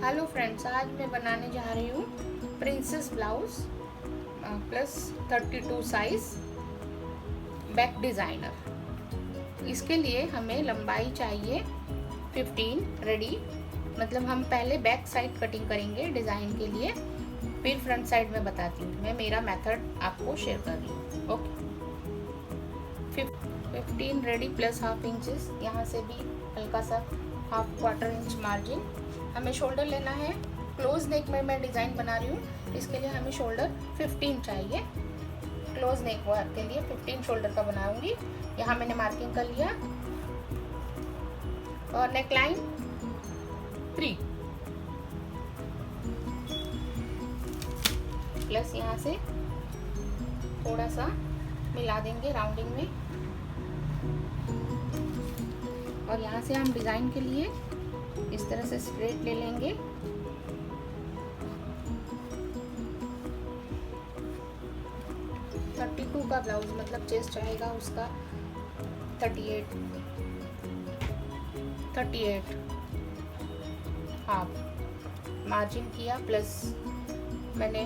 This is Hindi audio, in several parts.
हेलो फ्रेंड्स, आज मैं बनाने जा रही हूँ princess blouse plus 32 size back designer. इसके लिए हमें लंबाई चाहिए 15 रेडी, मतलब हम पहले बैक साइड कटिंग करेंगे डिज़ाइन के लिए, फिर फ्रंट साइड में बताती हूँ। मैं मेरा मेथड आपको शेयर कर रही हूँ। Okay, 15 ready plus half inches, यहाँ से भी हल्का सा हाफ क्वार्टर इंच मार्जिन। हमें शोल्डर लेना है, क्लोज नेक में मैं डिज़ाइन बना रही हूँ, इसके लिए हमें शोल्डर 15 चाहिए। क्लोज नेक के लिए 15 शोल्डर का बनाऊंगी। यहाँ मैंने मार्किंग कर लिया और नेक लाइन 3 प्लस यहाँ से थोड़ा सा मिला देंगे राउंडिंग में, और यहाँ से हम डिज़ाइन के लिए इस तरह से स्ट्रेट ले लेंगे। (32) का ब्लाउज मतलब चेस्ट आएगा उसका 38 हाफ मार्जिन किया, प्लस मैंने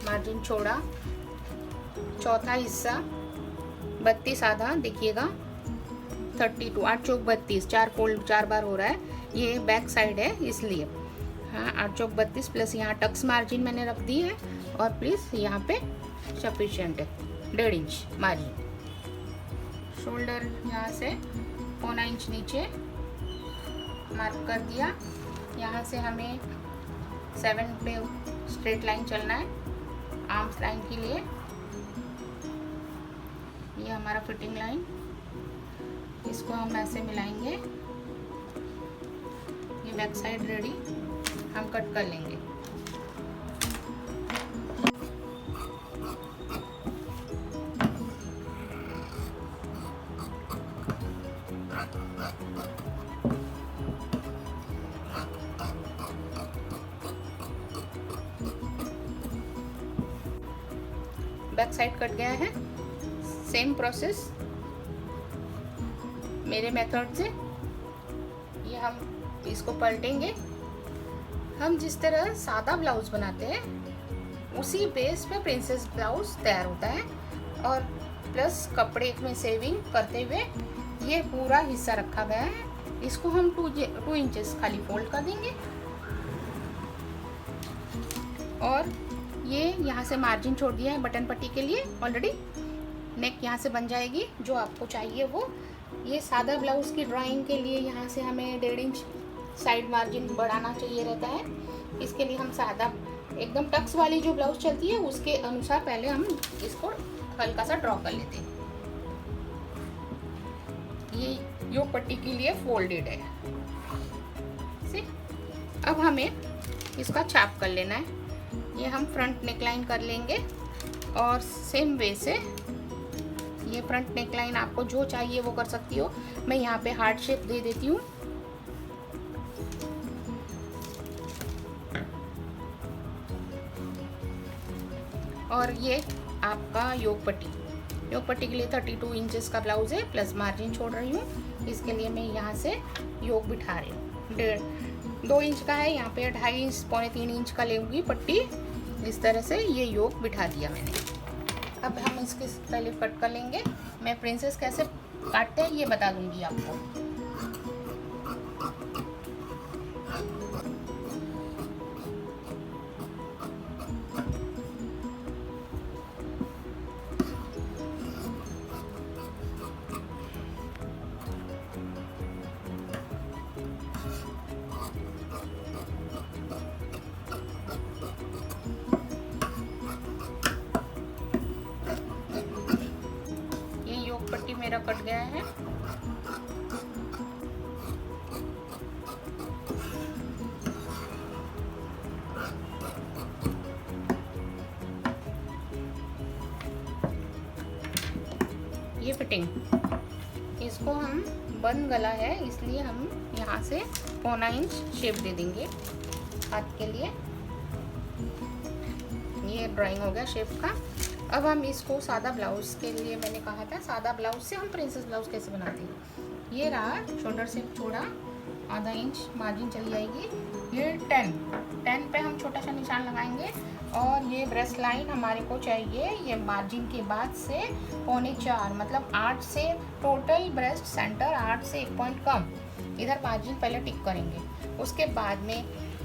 मार्जिन छोड़ा, चौथा हिस्सा 32 आधा, देखिएगा 32, 8 चौक 32, 4 फोल्ड 4 बार हो रहा है, ये बैक साइड है इसलिए। हाँ, 8 चौक 32 प्लस यहाँ टक्स मार्जिन मैंने रख दी है, और प्लीज यहाँ पे सफिशिएंट है 1.5 इंच मार्जिन। शोल्डर यहाँ से 1.25 इंच नीचे मार्क कर दिया। यहाँ से हमें 7 पे स्ट्रेट लाइन चलना है आर्म्स लाइन के लिए। ये हमारा फिटिंग लाइन, इसको हम ऐसे मिलाएंगे। ये बैक साइड रेडी, हम कट कर लेंगे। बैक साइड कट गया है। सेम प्रोसेस मेरे मेथड से, ये हम इसको पलटेंगे। हम जिस तरह सादा ब्लाउज बनाते हैं उसी बेस पे प्रिंसेस ब्लाउज तैयार होता है, और प्लस कपड़े में सेविंग करते हुए ये पूरा हिस्सा रखा गया है। इसको हम 2 इंचेस खाली फोल्ड कर देंगे, और ये यहाँ से मार्जिन छोड़ दिया है बटन पट्टी के लिए ऑलरेडी। नेक यहाँ से बन जाएगी जो आपको चाहिए वो। ये सादा ब्लाउज की ड्राइंग के लिए यहाँ से हमें 1.5 इंच साइड मार्जिन बढ़ाना चाहिए रहता है। इसके लिए हम सादा एकदम टक्स वाली जो ब्लाउज चलती है उसके अनुसार पहले हम इसको हल्का सा ड्रॉ कर लेते हैं। ये योक पट्टी के लिए फोल्डेड है। अब हमें इसका चाप कर लेना है। ये हम फ्रंट नेकलाइन कर लेंगे, और सेम वे से ये फ्रंट नेकलाइन आपको जो चाहिए वो कर सकती हो। मैं यहाँ पे हार्ट शेप दे देती हूँ। और ये आपका योक पट्टी के लिए 32 इंचेस का ब्लाउज है, प्लस मार्जिन छोड़ रही हूँ। इसके लिए मैं यहाँ से योक बिठा रही हूँ। 2 इंच का है, यहाँ पे 2.5 इंच 3.25 इंच का लेंगी पट्टी। इस तरह से ये योक बिठा दिया मैंने। अब हम इसके पहले कट कर लेंगे। मैं प्रिंसेस कैसे काटते हैं ये बता दूंगी आपको। पट्टी मेरा कट गया है। ये फिटिंग, इसको हम बंद गला है इसलिए हम यहाँ से 1.25 इंच शेप दे देंगे हाथ के लिए। ये ड्राइंग हो गया शेप का। अब हम इसको सादा ब्लाउज के लिए, मैंने कहा था सादा ब्लाउज से हम प्रिंसेस ब्लाउज कैसे बनाते हैं। ये रहा, शोल्डर से छोड़ा, आधा इंच मार्जिन चली जाएगी, ये 10 पे हम छोटा सा निशान लगाएंगे। और ये ब्रेस्ट लाइन हमारे को चाहिए ये मार्जिन के बाद से 3.25, मतलब 8 से टोटल ब्रेस्ट सेंटर 8 से 1 पॉइंट कम। इधर मार्जिन पहले टिक करेंगे, उसके बाद में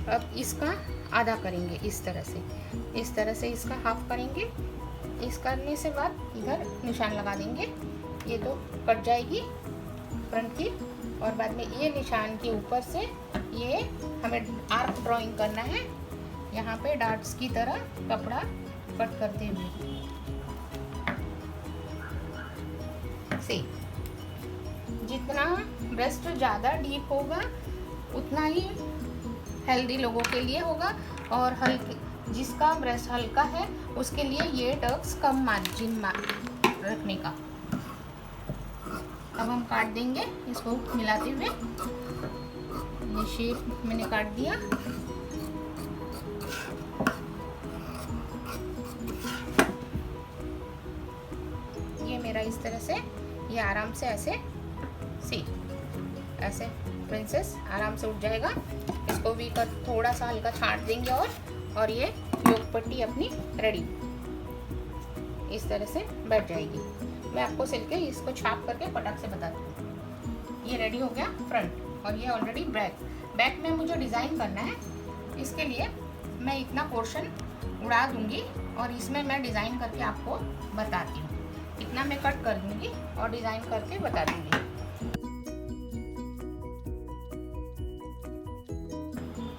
अब इसका आधा करेंगे इस तरह से इसका हाफ करेंगे। इस करने से बाद इधर निशान लगा देंगे, ये तो कट जाएगी फ्रंट की। और बाद में ये निशान के ऊपर से ये हमें आर्क ड्राइंग करना है, यहाँ पे डार्ट्स की तरह कपड़ा कट करते हुए से। जितना ब्रेस्ट ज़्यादा डीप होगा उतना ही हेल्दी लोगों के लिए होगा, और हल्के जिसका ब्रेस्ट हल्का है उसके लिए ये टक्स कम मार्जिन रखने का। अब हम काट देंगे इसको मिलाते हुए। ये शेप मैंने काट दिया। ये मेरा इस तरह से ये आराम से ऐसे ऐसे प्रिंसेस आराम से उठ जाएगा। इसको भी कर थोड़ा सा हल्का छांट देंगे और ये योक पट्टी अपनी रेडी इस तरह से बैठ जाएगी। मैं आपको सिल के इसको छाप करके फटाक से बताती हूँ। ये रेडी हो गया फ्रंट, और ये ऑलरेडी बैक में मुझे डिज़ाइन करना है। इसके लिए मैं इतना पोर्शन उड़ा दूंगी और इसमें मैं डिज़ाइन करके आपको बताती हूँ। इतना मैं कट कर दूंगी और डिज़ाइन करके बता दूंगी।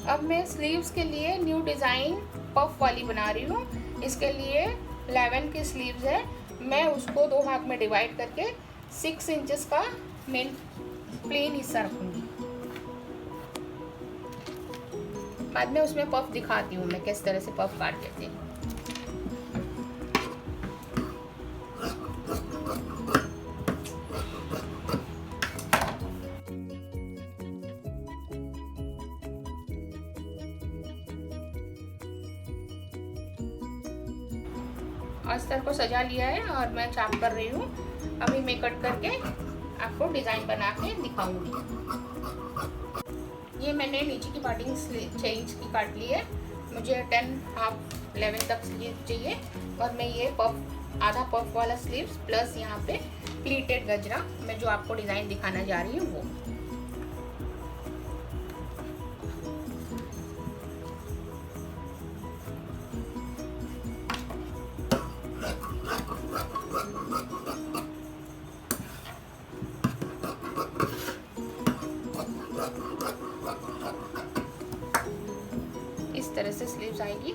अब मैं स्लीव्स के लिए न्यू डिज़ाइन पफ वाली बना रही हूँ। इसके लिए 11 की स्लीव्स है, मैं उसको 2 भाग में डिवाइड करके 6 इंचेस का मेन प्लेन हिस्सा रखूँगी। बाद में उसमें पफ दिखाती हूँ मैं किस तरह से पफ काट देते हैं। अस्तर को सजा लिया है और मैं चाप कर रही हूँ। अभी मैं कट करके आपको डिज़ाइन बना के दिखाऊंगी। ये मैंने नीचे की पार्टिंग 6 इंच की काट ली है। मुझे 10 हाफ 11 तक स्लीव चाहिए, और मैं ये पफ आधा पफ वाला स्लीव्स प्लस यहाँ पे प्लीटेड गजरा मैं जो आपको डिज़ाइन दिखाना जा रही हूँ वो। इस तरह से स्लीव्स आएगी।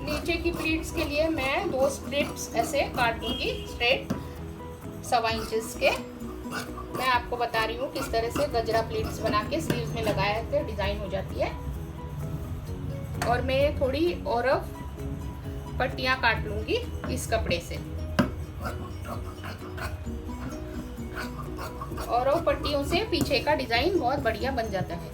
नीचे की प्लीट्स के लिए मैं 2 स्ट्रिप्स ऐसे काट दूंगी स्ट्रेट 1.25 इंचेस के। मैं आपको बता रही हूँ किस तरह से गजरा प्लीट्स बना के स्लीव्स में लगाया तो डिजाइन हो जाती है। और मैं थोड़ी और पट्टियाँ काट लूंगी इस कपड़े से, और वो पट्टियों से पीछे का डिजाइन बहुत बढ़िया बन जाता है।